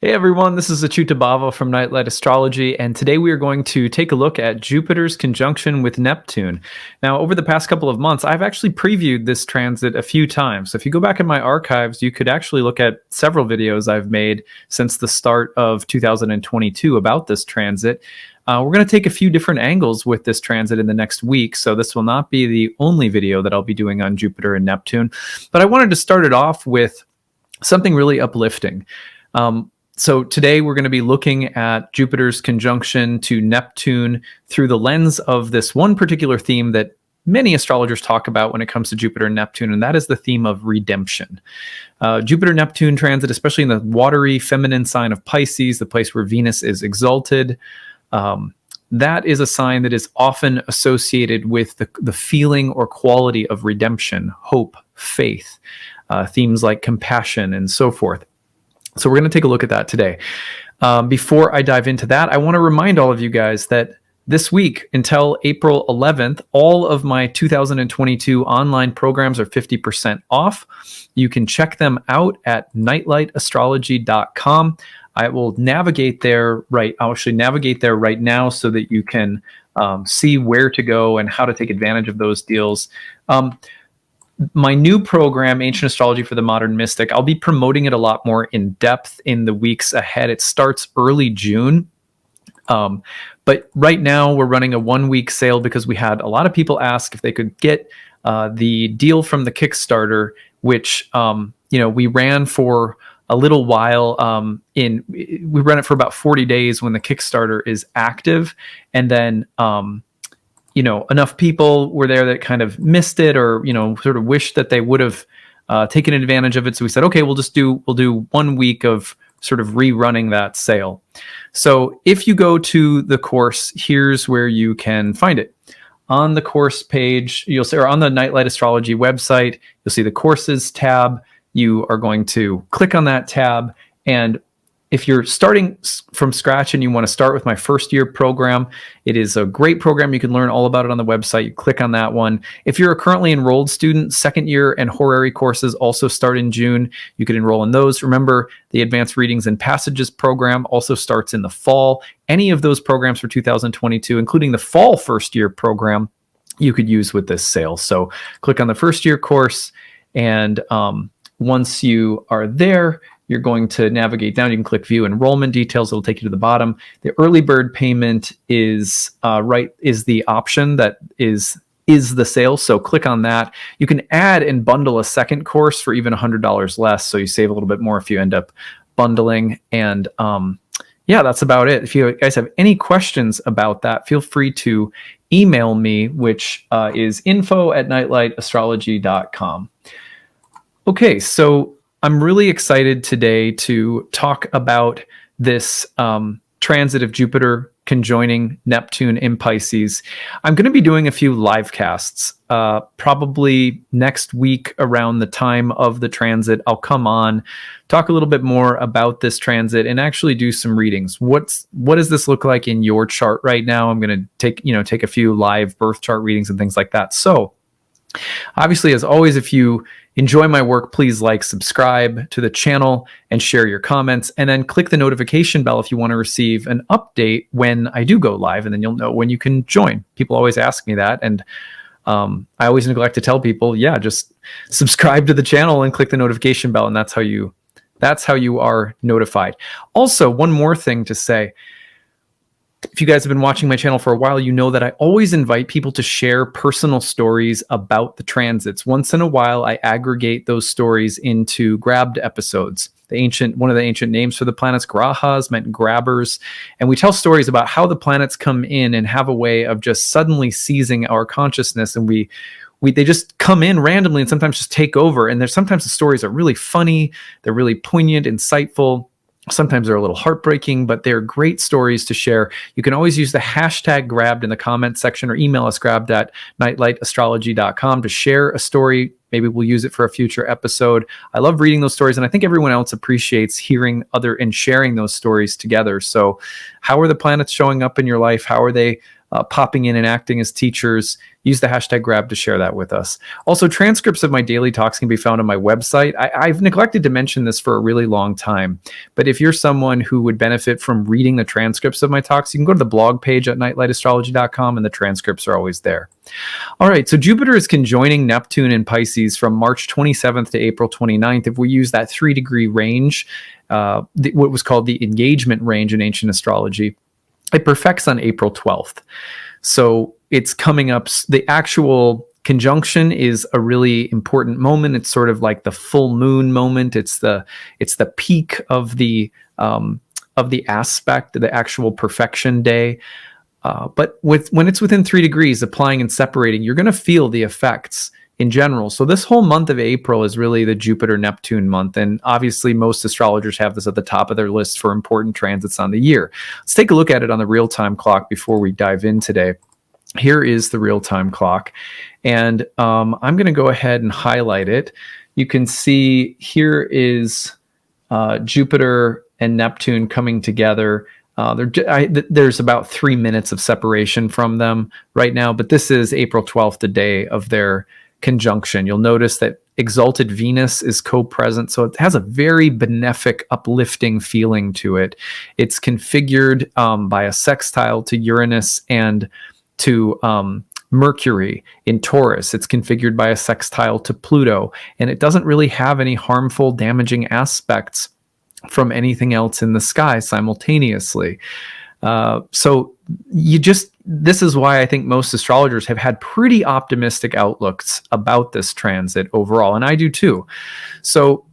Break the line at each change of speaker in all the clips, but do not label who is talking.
Hey everyone, this is acyuta-bhava from Nightlight Astrology, and today we are going to take a look at Jupiter's conjunction with Neptune. Now, over the past couple of months, I've actually previewed this transit a few times. So if you go back in my archives, you could actually look at several videos I've made since the start of 2022 about this transit. We're going to take a few different angles with this transit in the next week, so this will not be the only video that I'll be doing on Jupiter and Neptune. But I wanted to start it off with something really uplifting. So today we're going to be looking at Jupiter's conjunction to Neptune through the lens of this one particular theme that many astrologers talk about when it comes to Jupiter and Neptune, and that is the theme of redemption. Jupiter-Neptune transit, especially in the watery feminine sign of Pisces, the place where Venus is exalted, that is a sign that is often associated with the feeling or quality of redemption, hope, faith, themes like compassion and so forth. So we're going to take a look at that today. Before I dive into that, I want to remind all of you guys that this week until April 11th, all of my 2022 online programs are 50% off. You can check them out at nightlightastrology.com. I will navigate there I'll actually navigate there right now so that you can see where to go and how to take advantage of those deals. My new program, Ancient Astrology for the Modern Mystic, I'll be promoting it a lot more in depth in the weeks ahead. It starts early June. But right now we're running a 1-week sale because we had a lot of people ask if they could get the deal from the Kickstarter, which we ran for a little while. We ran it for about 40 days when the Kickstarter is active, and then enough people were there that kind of missed it or, sort of wished that they would have taken advantage of it. So we said, okay, we'll do 1 week of sort of rerunning that sale. So if you go to the course, here's where you can find it. On the course page, you'll see, or on the Nightlight Astrology website, you'll see the courses tab. You are going to click on that tab, and if you're starting from scratch and you want to start with my first year program, it is a great program. You can learn all about it on the website. You click on that one. If you're a currently enrolled student, second year and horary courses also start in June. You can enroll in those. Remember, the Advanced Readings and Passages program also starts in the fall. Any of those programs for 2022, including the fall first year program, you could use with this sale. So click on the first year course, and once you are there, you're going to navigate down. You can click View Enrollment Details. It'll take you to the bottom. The early bird payment is the option that is the sale. So click on that. You can add and bundle a second course for even $100 less. So you save a little bit more if you end up bundling. And that's about it. If you guys have any questions about that, feel free to email me, which is info@nightlightastrology.com. Okay, so I'm really excited today to talk about this transit of Jupiter conjoining Neptune in Pisces. I'm going to be doing a few live casts, probably next week around the time of the transit. I'll come on, talk a little bit more about this transit, and actually do some readings. What does this look like in your chart right now? I'm going to take a few live birth chart readings and things like that. So obviously, as always, if you enjoy my work, please subscribe to the channel, and share your comments, and then click the notification bell if you want to receive an update when I do go live, and then you'll know when you can join. People always ask me that, and I always neglect to tell people, just subscribe to the channel and click the notification bell, and that's how you are notified. Also, one more thing to say. If you guys have been watching my channel for a while, you know that I always invite people to share personal stories about the transits. Once in a while, I aggregate those stories into grabbed episodes. One of the ancient names for the planets, grahas, meant grabbers. And we tell stories about how the planets come in and have a way of just suddenly seizing our consciousness. And they just come in randomly and sometimes just take over. And sometimes the stories are really funny. They're really poignant, insightful. Sometimes they're a little heartbreaking, but they're great stories to share. You can always use the hashtag grabbed in the comment section, or email us grabbed@nightlightastrology.com to share a story. Maybe we'll use it for a future episode. I love reading those stories, and I think everyone else appreciates hearing and sharing those stories together. So how are the planets showing up in your life? How are they popping in and acting as teachers, use the hashtag grab to share that with us. Also, transcripts of my daily talks can be found on my website. I've neglected to mention this for a really long time, but if you're someone who would benefit from reading the transcripts of my talks, you can go to the blog page at nightlightastrology.com, and the transcripts are always there. All right, so Jupiter is conjoining Neptune in Pisces from March 27th to April 29th. If we use that 3-degree range, what was called the engagement range in ancient astrology, it perfects on April 12th. So it's coming up. The actual conjunction is a really important moment. It's sort of like the full moon moment. It's the peak of the aspect, the actual perfection day. But when it's within 3 degrees, applying and separating, you're going to feel the effects in general. So this whole month of April is really the Jupiter-Neptune month. And obviously most astrologers have this at the top of their list for important transits on the year. Let's take a look at it on the real-time clock before we dive in today. Here is the real-time clock. And I'm going to go ahead and highlight it. You can see here is Jupiter and Neptune coming together. There's about 3 minutes of separation from them right now, but this is April 12th, the day of their conjunction. You'll notice that exalted Venus is co-present, so it has a very benefic, uplifting feeling to it. It's configured by a sextile to Uranus and to Mercury in Taurus. It's configured by a sextile to Pluto, and it doesn't really have any harmful, damaging aspects from anything else in the sky simultaneously. So this is why I think most astrologers have had pretty optimistic outlooks about this transit overall, and I do too. So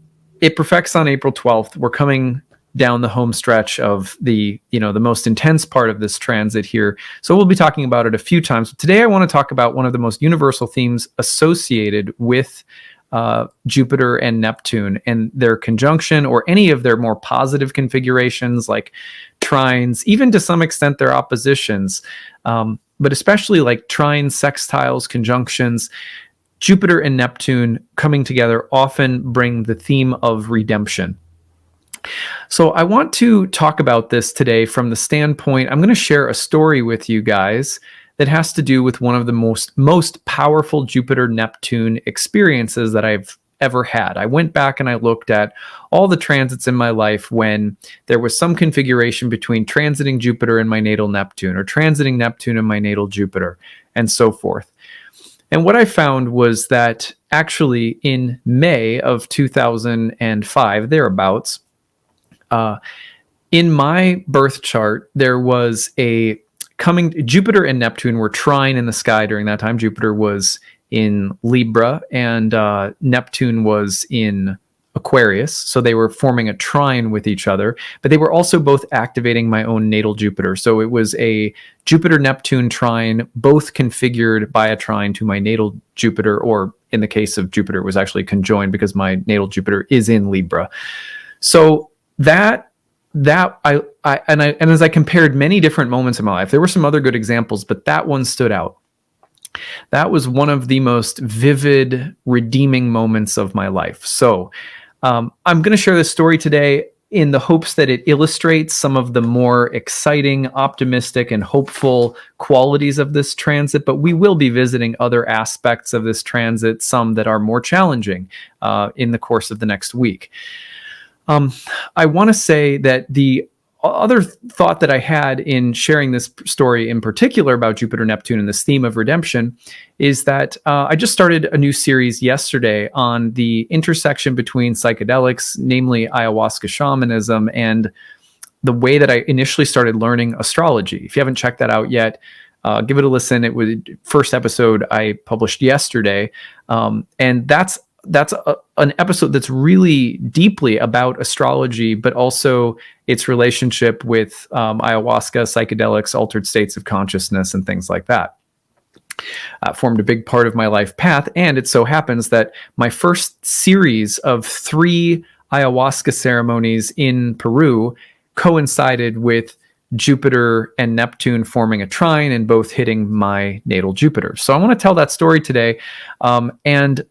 it perfects on April 12th. We're coming down the home stretch of the most intense part of this transit here. So we'll be talking about it a few times. Today I want to talk about one of the most universal themes associated with Jupiter and Neptune and their conjunction, or any of their more positive configurations like trines, even to some extent their oppositions, but especially like trines, sextiles, conjunctions. Jupiter and Neptune coming together often bring the theme of redemption. So I want to talk about this today from the standpoint, I'm going to share a story with you guys that has to do with one of the most powerful Jupiter-Neptune experiences that I've ever had. I went back and I looked at all the transits in my life when there was some configuration between transiting Jupiter and my natal Neptune, or transiting Neptune and my natal Jupiter, and so forth. And what I found was that actually in May of 2005, thereabouts, in my birth chart, there was Jupiter and Neptune were trine in the sky during that time. Jupiter was in Libra and Neptune was in Aquarius. So they were forming a trine with each other, but they were also both activating my own natal Jupiter. So it was a Jupiter-Neptune trine, both configured by a trine to my natal Jupiter, or in the case of Jupiter, it was actually conjoined because my natal Jupiter is in Libra. So and as I compared many different moments in my life, there were some other good examples, but that one stood out. That was one of the most vivid, redeeming moments of my life. So I'm going to share this story today in the hopes that it illustrates some of the more exciting, optimistic, and hopeful qualities of this transit, but we will be visiting other aspects of this transit, some that are more challenging in the course of the next week. I want to say that the other thought that I had in sharing this story in particular about Jupiter, Neptune, and this theme of redemption is that I just started a new series yesterday on the intersection between psychedelics, namely ayahuasca shamanism, and the way that I initially started learning astrology. If you haven't checked that out yet, give it a listen. It was first episode I published yesterday, and that's an episode that's really deeply about astrology, but also its relationship with ayahuasca, psychedelics, altered states of consciousness, and things like that. Formed a big part of my life path, and it so happens that my first series of 3 ayahuasca ceremonies in Peru coincided with Jupiter and Neptune forming a trine and both hitting my natal Jupiter. So I want to tell that story today, and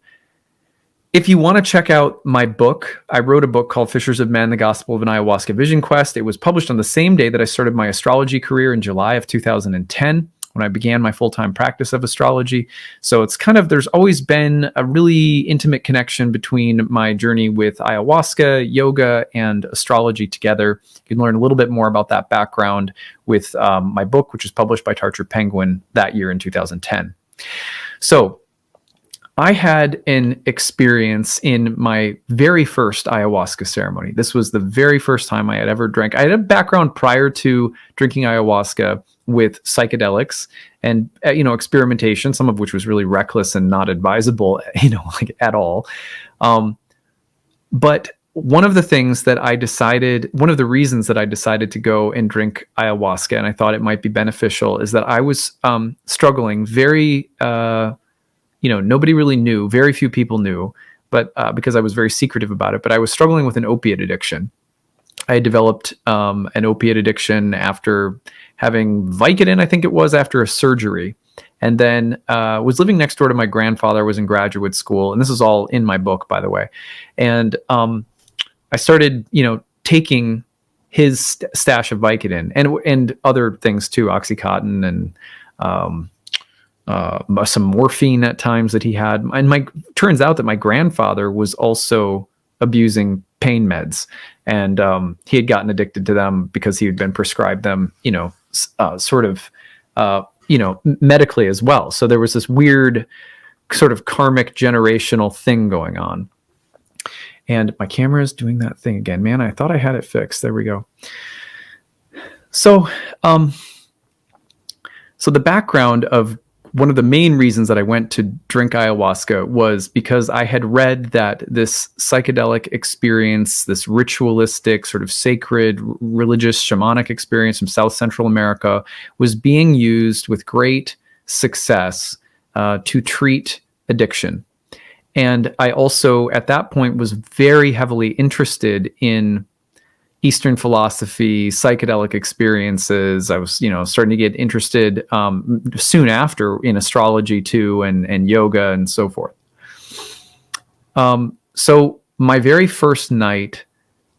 if you want to check out my book, I wrote a book called Fishers of Men, The Gospel of an Ayahuasca Vision Quest. It was published on the same day that I started my astrology career in July of 2010, when I began my full-time practice of astrology. So it's kind of, there's always been a really intimate connection between my journey with ayahuasca, yoga, and astrology together. You can learn a little bit more about that background with my book, which was published by Tarcher Penguin that year in 2010. So I had an experience in my very first ayahuasca ceremony. This was the very first time I had ever drank. I had a background prior to drinking ayahuasca with psychedelics and, experimentation, some of which was really reckless and not advisable, like at all. But one of the reasons that I decided to go and drink ayahuasca, and I thought it might be beneficial, is that I was struggling very, nobody really knew, very few people knew, but because I was very secretive about it, but I was struggling with an opiate addiction. I had developed an opiate addiction after having Vicodin, I think it was, after a surgery. And then was living next door to my grandfather. I was in graduate school. And this is all in my book, by the way. And I started, taking his stash of Vicodin and other things too, Oxycontin and some morphine at times that he had. And turns out that my grandfather was also abusing pain meds, and he had gotten addicted to them because he had been prescribed them, medically as well. So there was this weird sort of karmic generational thing going on. And my camera is doing that thing again, man. I thought I had it fixed. There we go. So, so the background of one of the main reasons that I went to drink ayahuasca was because I had read that this psychedelic experience, this ritualistic, sort of sacred, religious, shamanic experience from South Central America was being used with great success to treat addiction. And I also, at that point, was very heavily interested in Eastern philosophy, psychedelic experiences. I was, starting to get interested soon after in astrology too, and yoga and so forth. So my very first night,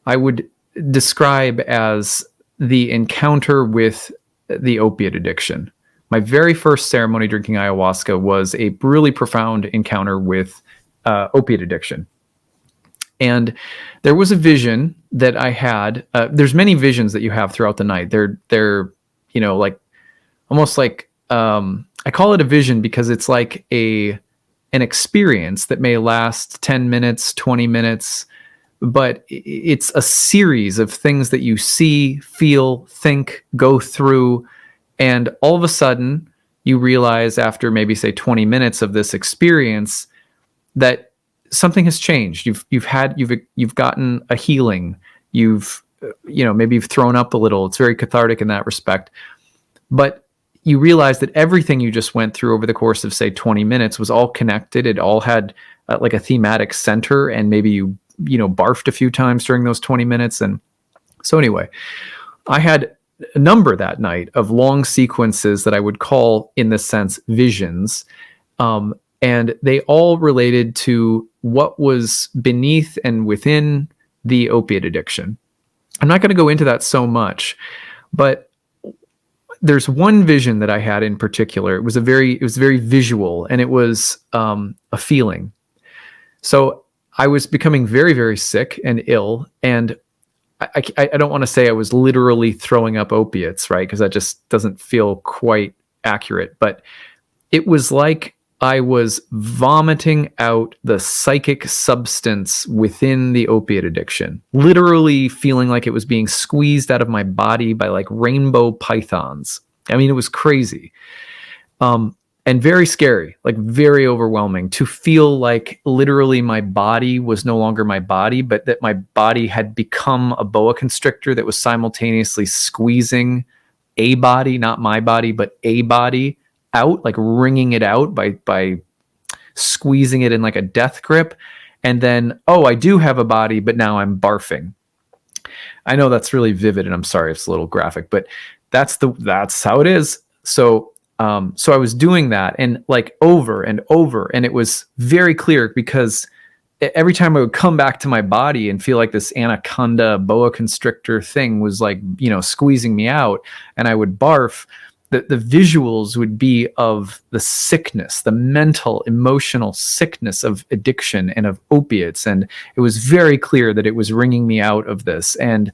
I would describe as the encounter with the opiate addiction. My very first ceremony drinking ayahuasca was a really profound encounter with opiate addiction. And there was a vision that I had. There's many visions that you have throughout the night. They're like almost like I call it a vision because it's like an experience that may last 10 minutes, 20 minutes, but it's a series of things that you see, feel, think, go through, and all of a sudden you realize after maybe say 20 minutes of this experience that something has changed. You've gotten a healing. Maybe you've thrown up a little. It's very cathartic in that respect. But you realize that everything you just went through over the course of say 20 minutes was all connected. It all had like a thematic center, and maybe you barfed a few times during those 20 minutes. And so anyway, I had a number that night of long sequences that I would call, in this sense, visions. And they all related to what was beneath and within the opiate addiction. I'm not going to go into that so much, but there's one vision that I had in particular. It was very visual, and it was a feeling. So I was becoming very, very sick and ill, and I don't want to say I was literally throwing up opiates, right? Because that just doesn't feel quite accurate. But it was like I was vomiting out the psychic substance within the opiate addiction, literally feeling like it was being squeezed out of my body by like rainbow pythons. I mean, it was crazy. And very scary, like very overwhelming to feel like literally my body was no longer my body, but that my body had become a boa constrictor that was simultaneously squeezing a body, not my body, but a body out, like wringing it out by squeezing it in like a death grip. And then, oh, I do have a body, but now I'm barfing. I know that's really vivid, and I'm sorry it's a little graphic, but that's how it is. So I was doing that, and like over and over, and it was very clear because every time I would come back to my body and feel like this anaconda boa constrictor thing was like, squeezing me out, and I would barf, the visuals would be of the sickness, the mental, emotional sickness of addiction and of opiates. And it was very clear that it was wringing me out of this. And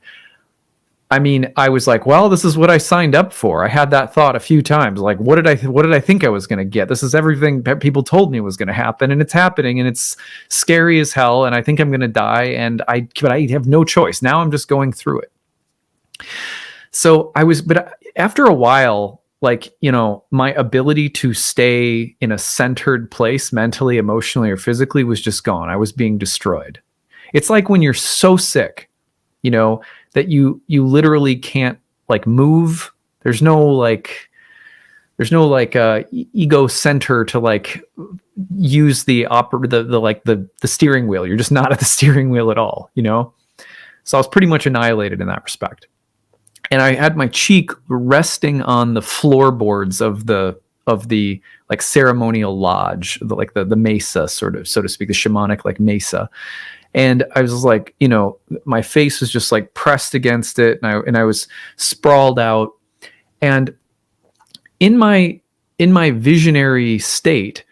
I mean, I was like, well, this is what I signed up for. I had that thought a few times. Like, what did I think I was going to get? This is everything that people told me was going to happen, and it's happening, and it's scary as hell. And I think I'm going to die, but I have no choice. Now I'm just going through it. So but after a while, like, you know, my ability to stay in a centered place mentally, emotionally, or physically was just gone. I was being destroyed. It's like when you're so sick, you know, that you literally can't like move. There's no ego center to like use the steering wheel. You're just not at the steering wheel at all, you know? So I was pretty much annihilated in that respect. And I had my cheek resting on the floorboards of the like ceremonial lodge, the mesa, sort of, so to speak, the shamanic like mesa. And I was like, you know, my face was just like pressed against it, and I was sprawled out. And in my visionary state,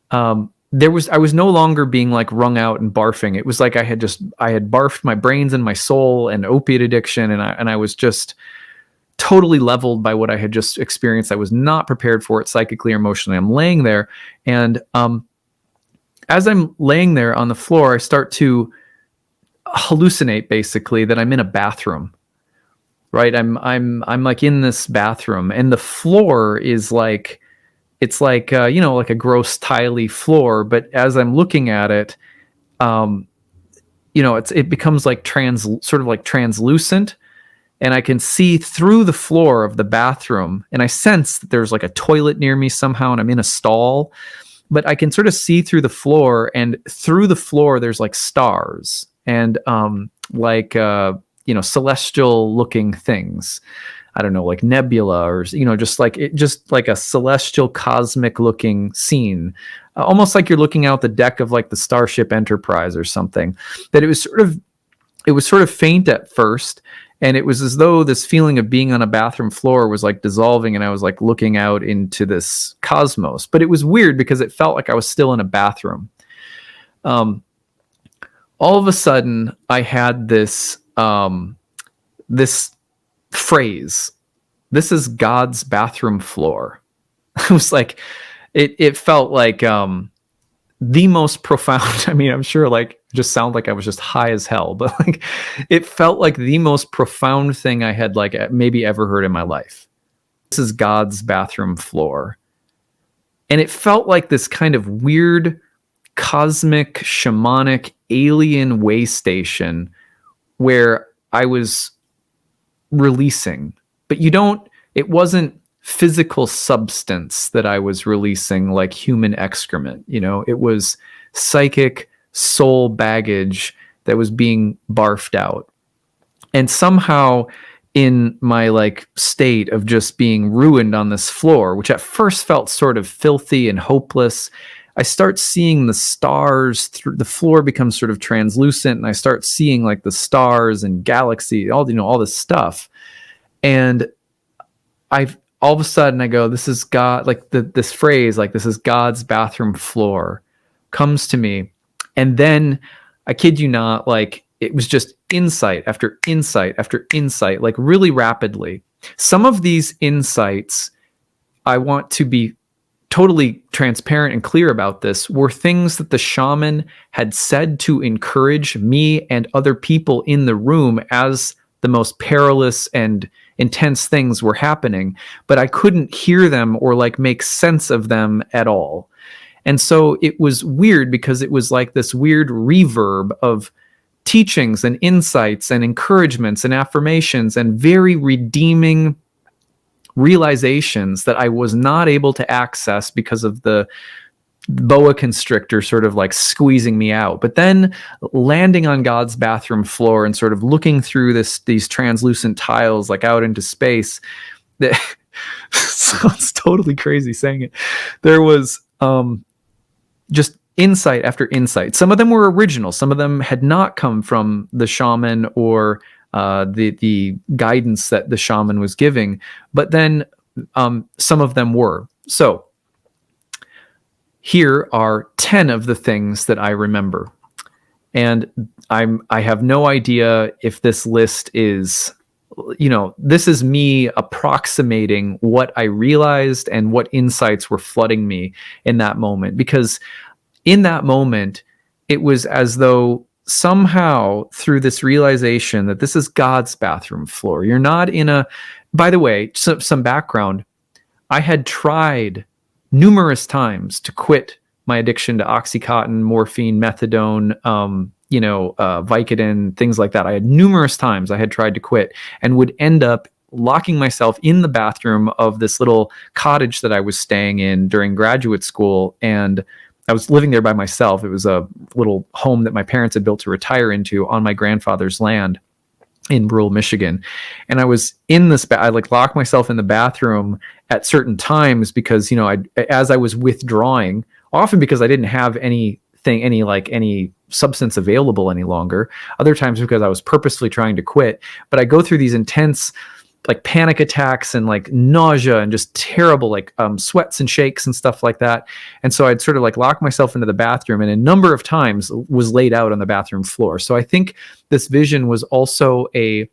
I was no longer being like wrung out and barfing. It was like I had barfed my brains and my soul and opiate addiction, and I was just totally leveled by what I had just experienced. I was not prepared for it psychically or emotionally. I'm laying there, and as I'm laying there on the floor, I start to hallucinate basically that I'm in a bathroom. Right? I'm like in this bathroom, and the floor is like, it's like you know, like a gross tiley floor, but as I'm looking at it, you know, it becomes like sort of like translucent, and I can see through the floor of the bathroom, and I sense that there's like a toilet near me somehow, and I'm in a stall, but I can sort of see through the floor, and through the floor there's like stars and you know, celestial looking things. I don't know, like nebula, or, you know, just like a celestial cosmic looking scene, almost like you're looking out the deck of like the Starship Enterprise or something. That it was sort of faint at first, and it was as though this feeling of being on a bathroom floor was like dissolving, and I was like looking out into this cosmos. But it was weird because it felt like I was still in a bathroom. All of a sudden, I had this this phrase: "This is God's bathroom floor." It was like, it felt like the most profound. I mean, I'm sure like just sound like I was just high as hell, but like it felt like the most profound thing I had like maybe ever heard in my life. This is God's bathroom floor. And it felt like this kind of weird cosmic shamanic alien way station where I was releasing, but it wasn't physical substance that I was releasing like human excrement, you know, it was psychic soul baggage that was being barfed out. And somehow in my like state of just being ruined on this floor, which at first felt sort of filthy and hopeless, I start seeing the stars through the floor becomes sort of translucent, and I start seeing like the stars and galaxy, all this stuff. And all of a sudden I go, this is God, like this phrase, like this is God's bathroom floor, comes to me. And then I kid you not, like it was just insight after insight after insight, like really rapidly. Some of these insights, I want to be totally transparent and clear about this, were things that the shaman had said to encourage me and other people in the room as the most perilous and intense things were happening, but I couldn't hear them or like make sense of them at all. And so it was weird because it was like this weird reverb of teachings and insights and encouragements and affirmations and very redeeming realizations that I was not able to access because of the boa constrictor sort of like squeezing me out. But then landing on God's bathroom floor and sort of looking through these translucent tiles like out into space, that sounds totally crazy saying it. There was just insight after insight. Some of them were original. Some of them had not come from the shaman or the guidance that the shaman was giving. But then some of them were. So here are 10 of the things that I remember. And I have no idea if this list is, this is me approximating what I realized and what insights were flooding me in that moment. Because in that moment, it was as though somehow through this realization that this is God's bathroom floor. You're not in a, by the way, some background. I had tried numerous times to quit my addiction to Oxycontin, morphine, methadone, Vicodin, things like that. I had numerous times I had tried to quit and would end up locking myself in the bathroom of this little cottage that I was staying in during graduate school. And I was living there by myself. It was a little home that my parents had built to retire into on my grandfather's land in rural Michigan. And I was in this, I locked myself in the bathroom at certain times because, as I was withdrawing, often because I didn't have any substance available any longer. Other times because I was purposefully trying to quit. But I go through these intense panic attacks and nausea and just terrible sweats and shakes and stuff like that. And so I'd sort of lock myself into the bathroom, and a number of times was laid out on the bathroom floor. So I think this vision was also a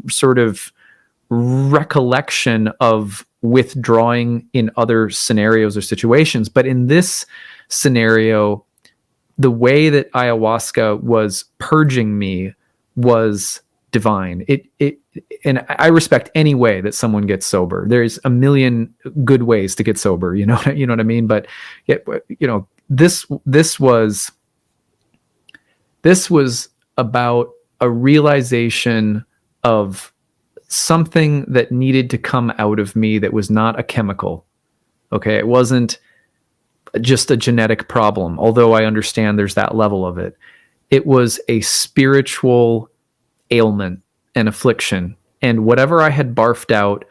sort of recollection of withdrawing in other scenarios or situations. But in this scenario, the way that ayahuasca was purging me was divine. And I respect any way that someone gets sober. There's a million good ways to get sober. You know what I mean? But this was about a realization of something that needed to come out of me that was not a chemical. Okay, it wasn't just a genetic problem, although I understand there's that level of it. It was a spiritual ailment and affliction. And whatever I had barfed out,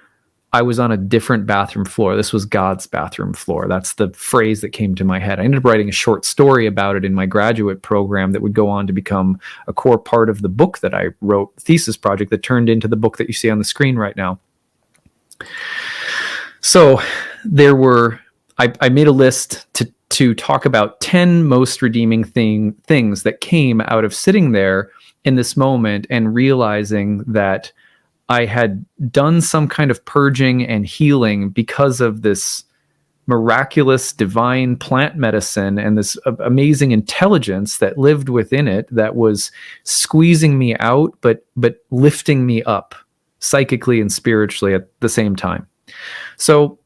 I was on a different bathroom floor. This was God's bathroom floor. That's the phrase that came to my head. I ended up writing a short story about it in my graduate program that would go on to become a core part of the book that I wrote, thesis project that turned into the book that you see on the screen right now. So I made a list to talk about 10 most redeeming things that came out of sitting there in this moment and realizing that I had done some kind of purging and healing because of this miraculous divine plant medicine and this amazing intelligence that lived within it that was squeezing me out, but lifting me up psychically and spiritually at the same time. So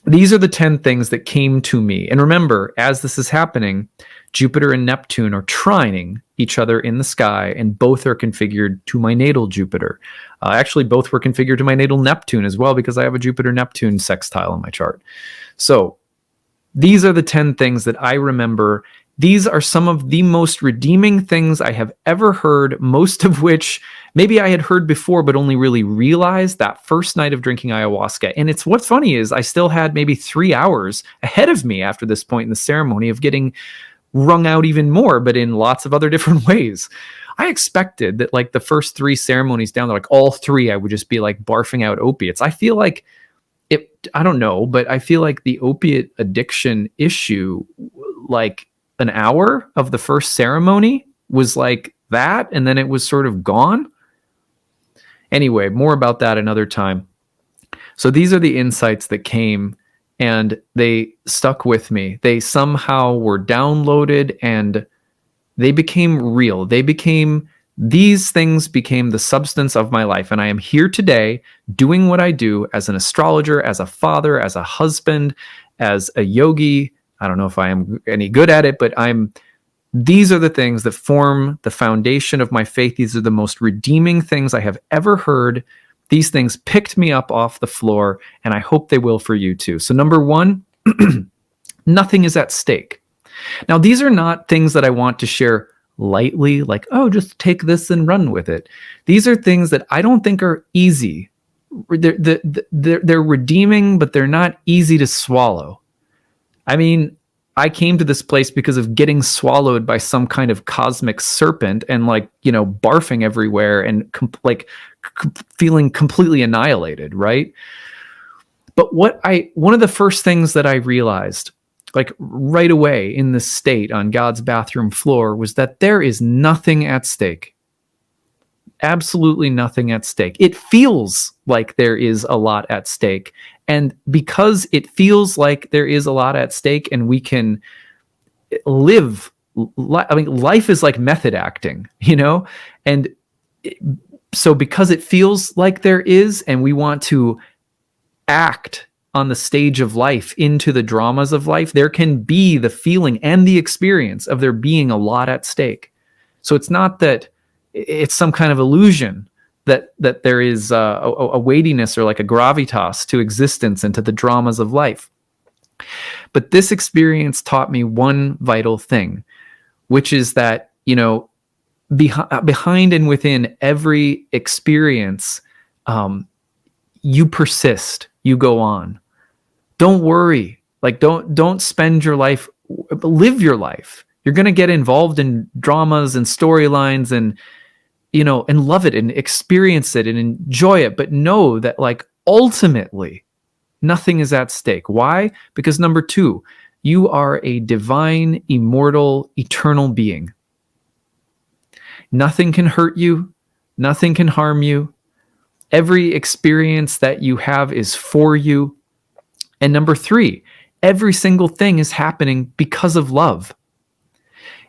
these are the 10 things that came to me. And remember, as this is happening, Jupiter and Neptune are trining each other in the sky, and both are configured to my natal Jupiter. Actually, both were configured to my natal Neptune as well, because I have a Jupiter-Neptune sextile in my chart. So these are the 10 things that I remember. These are some of the most redeeming things I have ever heard, most of which maybe I had heard before, but only really realized that first night of drinking ayahuasca. And what's funny is I still had maybe 3 hours ahead of me after this point in the ceremony of getting wrung out even more, but in lots of other different ways. I expected that the first 3 ceremonies down there, all 3, I would just be barfing out opiates. I feel like I don't know, but I feel like the opiate addiction issue, an hour of the first ceremony was that, and then it was sort of gone. Anyway, more about that another time. So these are the insights that came, and they stuck with me. They somehow were downloaded and they became real. These things became the substance of my life. And I am here today doing what I do as an astrologer, as a father, as a husband, as a yogi. I don't know if I am any good at it, but these are the things that form the foundation of my faith. These are the most redeeming things I have ever heard. These things picked me up off the floor, and I hope they will for you too. So number 1, nothing is at stake. Now, these are not things that I want to share lightly, just take this and run with it. These are things that I don't think are easy. They're redeeming, but they're not easy to swallow. I mean, I came to this place because of getting swallowed by some kind of cosmic serpent and barfing everywhere and feeling completely annihilated, right? But one of the first things that I realized, like right away in this state on God's bathroom floor, was that there is nothing at stake. Absolutely nothing at stake. It feels like there is a lot at stake. And because it feels like there is a lot at stake and we can live, I mean, life is like method acting, you know? And so because it feels like there is, and we want to act on the stage of life into the dramas of life, there can be the feeling and the experience of there being a lot at stake. So it's not that it's some kind of illusion that there is a weightiness or like a gravitas to existence and to the dramas of life. But this experience taught me one vital thing, which is that, you know, behind and within every experience, you persist, you go on. Don't worry. Like, don't spend your life, live your life. You're going to get involved in dramas and storylines and, you know, and love it and experience it and enjoy it. But know that, like, ultimately, nothing is at stake. Why? Because number two, you are a divine, immortal, eternal being. Nothing can hurt you. Nothing can harm you. Every experience that you have is for you. And number three, every single thing is happening because of love.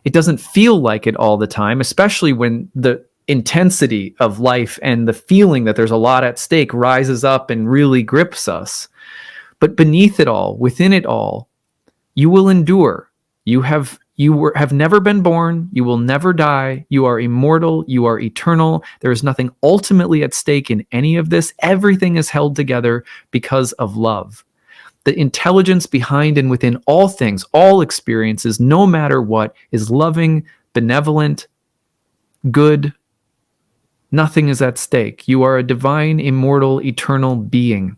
It doesn't feel like it all the time, especially when the intensity of life and the feeling that there's a lot at stake rises up and really grips us. But beneath it all, within it all, you will endure. You have never been born. You will never die. You are immortal. You are eternal. There is nothing ultimately at stake in any of this. Everything is held together because of love. The intelligence behind and within all things, all experiences, no matter what, is loving, benevolent, good. Nothing is at stake. You are a divine, immortal, eternal being.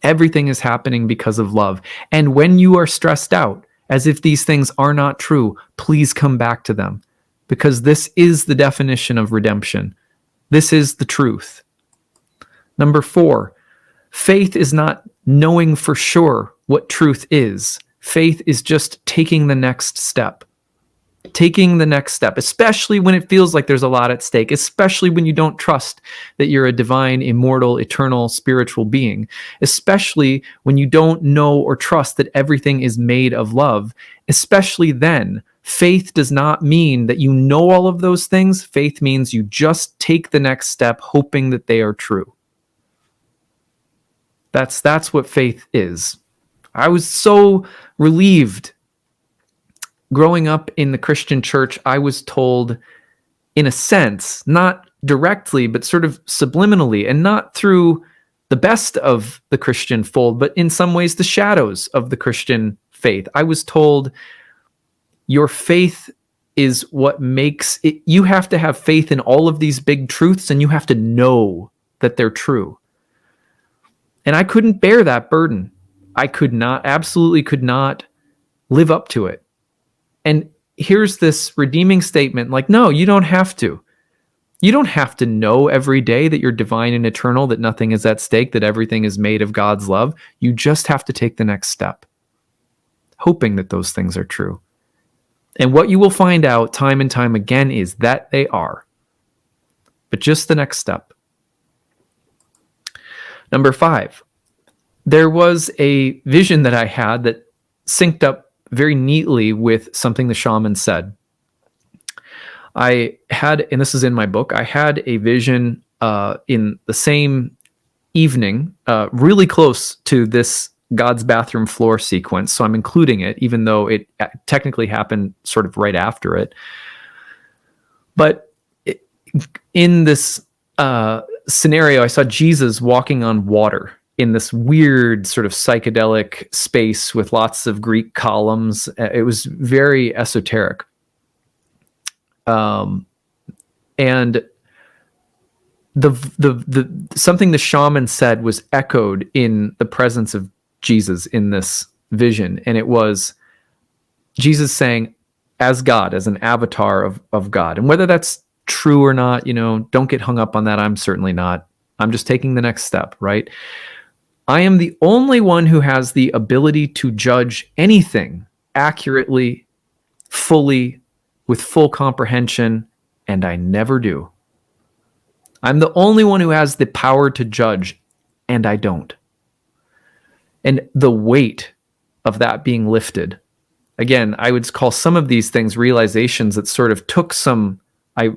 Everything is happening because of love. And when you are stressed out, as if these things are not true, please come back to them, because this is the definition of redemption. This is the truth. Number four, faith is not knowing for sure what truth is. Faith is just taking the next step. Taking the next step, especially when it feels like there's a lot at stake, especially when you don't trust that you're a divine, immortal, eternal, spiritual being, especially when you don't know or trust that everything is made of love, especially then. Faith does not mean that you know all of those things. Faith means you just take the next step, hoping that they are true. That's what faith is. I was so relieved. Growing up in the Christian church, I was told, in a sense, not directly, but sort of subliminally, and not through the best of the Christian fold, but in some ways the shadows of the Christian faith. I was told, your faith is what makes it. You have to have faith in all of these big truths, and you have to know that they're true. And I couldn't bear that burden. I could not, absolutely could not live up to it. And here's this redeeming statement, like, no, you don't have to. You don't have to know every day that you're divine and eternal, that nothing is at stake, that everything is made of God's love. You just have to take the next step, hoping that those things are true. And what you will find out time and time again is that they are. But just the next step. Number five, there was a vision that I had that synced up very neatly with something the shaman said. I had, and this is in my book, I had a vision in the same evening, really close to this God's bathroom floor sequence. So I'm including it, even though it technically happened sort of right after it. But in this scenario, I saw Jesus walking on water in this weird sort of psychedelic space with lots of Greek columns. It was very esoteric. And the something the shaman said was echoed in the presence of Jesus in this vision. And it was Jesus saying, as God, as an avatar of God. And whether that's true or not, don't get hung up on that. I'm certainly not. I'm just taking the next step, right? I am the only one who has the ability to judge anything accurately, fully, with full comprehension, and I never do. I'm the only one who has the power to judge, and I don't. And the weight of that being lifted, again, I would call some of these things realizations that sort of took some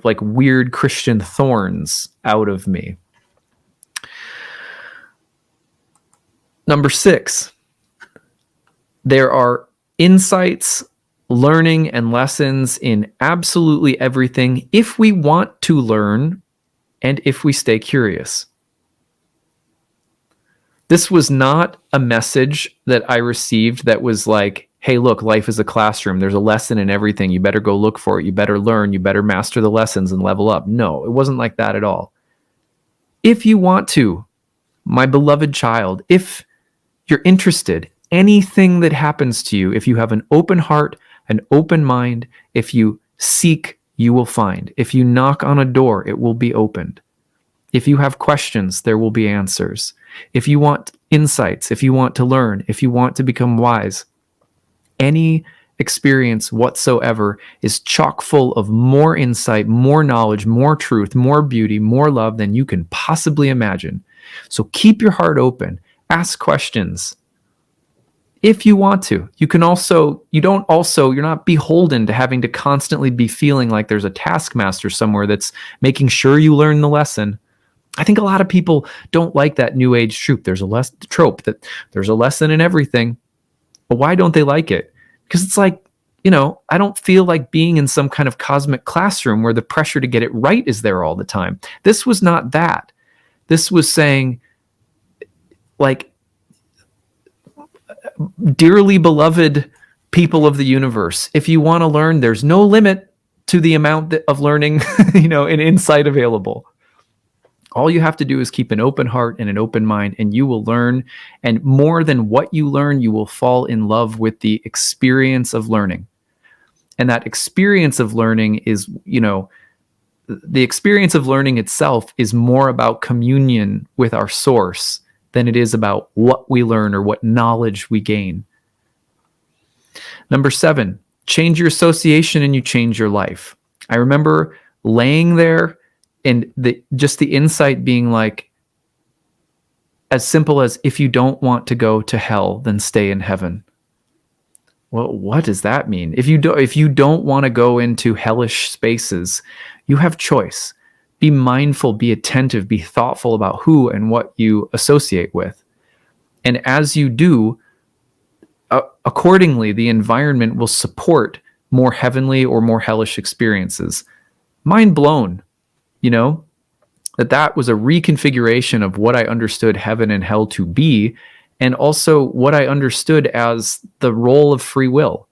like weird Christian thorns out of me. Number 6, there are insights, learning, and lessons in absolutely everything if we want to learn and if we stay curious. This was not a message that I received that was like, hey, look, life is a classroom. There's a lesson in everything. You better go look for it. You better learn. You better master the lessons and level up. No, it wasn't like that at all. If you want to, my beloved child, if you're interested, anything that happens to you, if you have an open heart, an open mind, if you seek, you will find. If you knock on a door, it will be opened. If you have questions, there will be answers. If you want insights, if you want to learn, if you want to become wise, any experience whatsoever is chock full of more insight, more knowledge, more truth, more beauty, more love than you can possibly imagine. So keep your heart open. Ask questions. If you want to, you're not beholden to having to constantly be feeling like there's a taskmaster somewhere that's making sure you learn the lesson. I think a lot of people don't like that new age trope. There's a lesson in everything. But why don't they like it? Because it's like, I don't feel like being in some kind of cosmic classroom where the pressure to get it right is there all the time. This was not that. This was saying, like, dearly beloved people of the universe, if you want to learn, there's no limit to the amount of learning, and insight available. All you have to do is keep an open heart and an open mind, and you will learn. And more than what you learn, you will fall in love with the experience of learning. And that experience of learning is, the experience of learning itself is more about communion with our source than it is about what we learn or what knowledge we gain. Number 7, change your association and you change your life. I remember laying there and the insight being like, as simple as, if you don't want to go to hell, then stay in heaven. Well, what does that mean? If you don't want to go into hellish spaces, you have choice. Be mindful, be attentive, be thoughtful about who and what you associate with. And as you do, accordingly, the environment will support more heavenly or more hellish experiences. Mind blown, that was a reconfiguration of what I understood heaven and hell to be, and also what I understood as the role of free will.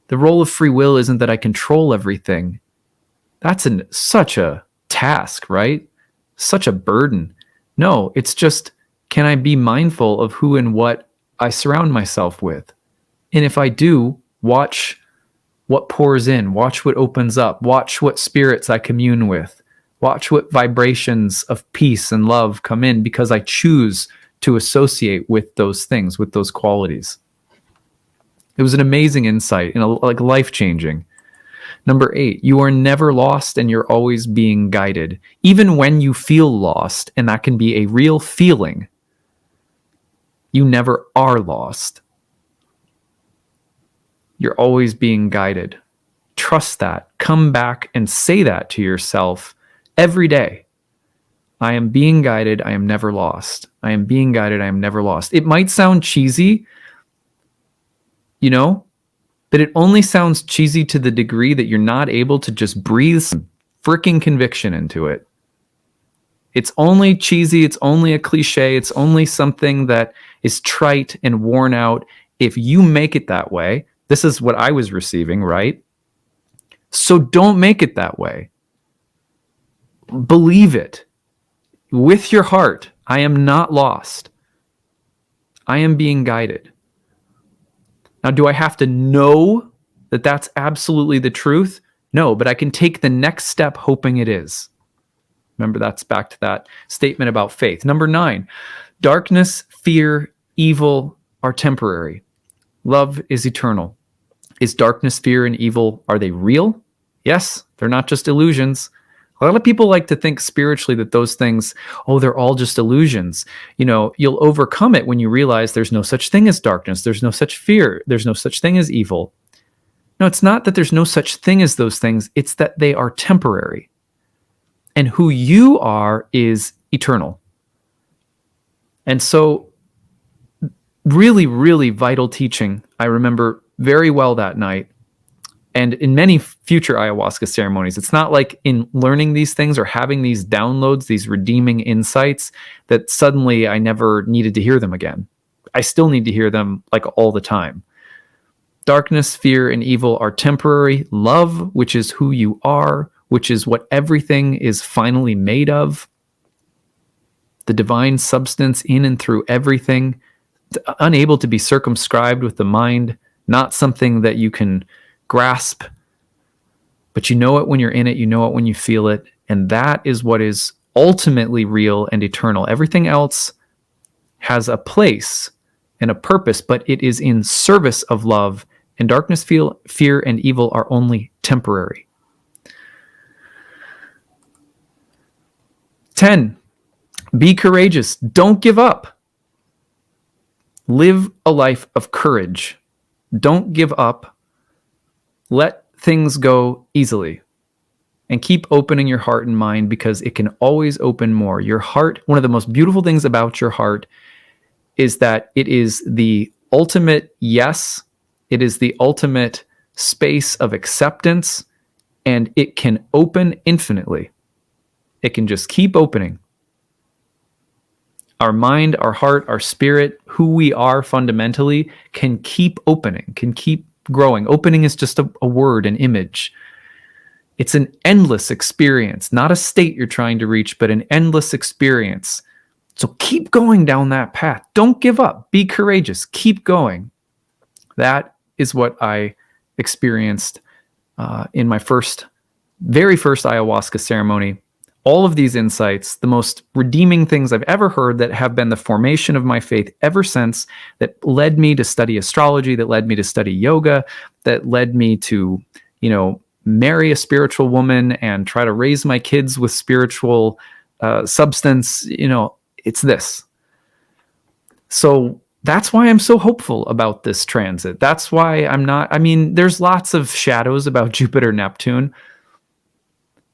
The role of free will isn't that I control everything. That's such a task, right? Such a burden. No, it's just, can I be mindful of who and what I surround myself with? And if I do, watch what pours in, watch what opens up, watch what spirits I commune with, watch what vibrations of peace and love come in, because I choose to associate with those things, with those qualities. It was an amazing insight and life-changing. Number 8, you are never lost and you're always being guided. Even when you feel lost, and that can be a real feeling, you never are lost. You're always being guided. Trust that. Come back and say that to yourself every day. I am being guided. I am never lost. I am being guided. I am never lost. It might sound cheesy, but it only sounds cheesy to the degree that you're not able to just breathe some freaking conviction into it. It's only cheesy. It's only a cliche. It's only something that is trite and worn out. If you make it that way, this is what I was receiving, right? So don't make it that way. Believe it with your heart. I am not lost. I am being guided. Now, do I have to know that that's absolutely the truth? No, but I can take the next step hoping it is. Remember, that's back to that statement about faith. Number 9, Darkness, fear, evil are temporary. Love is eternal. Is darkness, fear, and evil, are they real? Yes, they're not just illusions. A lot of people like to think spiritually that those things, oh, they're all just illusions. You know, you'll overcome it when you realize there's no such thing as darkness. There's no such fear. There's no such thing as evil. No, it's not that there's no such thing as those things. It's that they are temporary. And who you are is eternal. And so really, really vital teaching. I remember very well that night. And in many future ayahuasca ceremonies, it's not like in learning these things or having these downloads, these redeeming insights, that suddenly I never needed to hear them again. I still need to hear them like all the time. Darkness, fear, and evil are temporary. Love, which is who you are, which is what everything is finally made of, the divine substance in and through everything, unable to be circumscribed with the mind, not something that you can grasp, but you know it when you're in it, you know it when you feel it, and that is what is ultimately real and eternal. Everything else has a place and a purpose, but it is in service of love, and darkness, fear, and evil are only temporary. 10. Be courageous. Don't give up. Live a life of courage. Don't give up. Let things go easily. And keep opening your heart and mind, because it can always open more. Your heart, one of the most beautiful things about your heart is that it is the ultimate yes. It is the ultimate space of acceptance, and it can open infinitely. It can just keep opening. Our mind, our heart, our spirit, who we are fundamentally, can keep opening, can keep growing. Opening is just a word, an image. It's an endless experience, not a state you're trying to reach, but an endless experience. So keep going down that path. Don't give up. Be courageous. Keep going. That is what I experienced in my very first ayahuasca ceremony. All of these insights, the most redeeming things I've ever heard, that have been the formation of my faith ever since, that led me to study astrology, that led me to study yoga, that led me to, marry a spiritual woman and try to raise my kids with spiritual substance. It's this. So that's why I'm so hopeful about this transit. That's why there's lots of shadows about Jupiter, Neptune,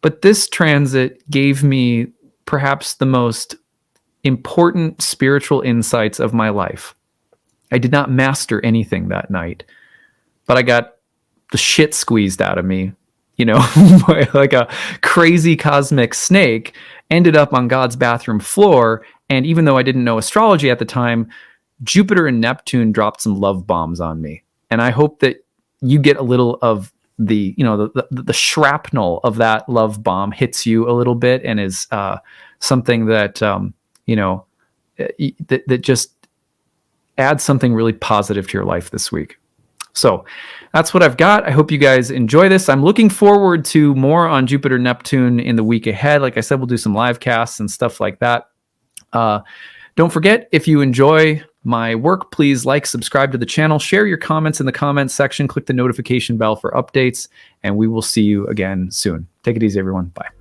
but this transit gave me perhaps the most important spiritual insights of my life. I did not master anything that night, but I got the shit squeezed out of me, like a crazy cosmic snake, ended up on God's bathroom floor. And even though I didn't know astrology at the time, Jupiter and Neptune dropped some love bombs on me. And I hope that you get a little of the shrapnel of that love bomb hits you a little bit, and is something that that just adds something really positive to your life this week. So that's what I've got. I hope you guys enjoy this. I'm looking forward to more on Jupiter, Neptune in the week ahead. Like I said, we'll do some live casts and stuff like that. Don't forget, if you enjoy my work, please like, subscribe to the channel, share your comments in the comments section, click the notification bell for updates, and we will see you again soon. Take it easy, everyone. Bye.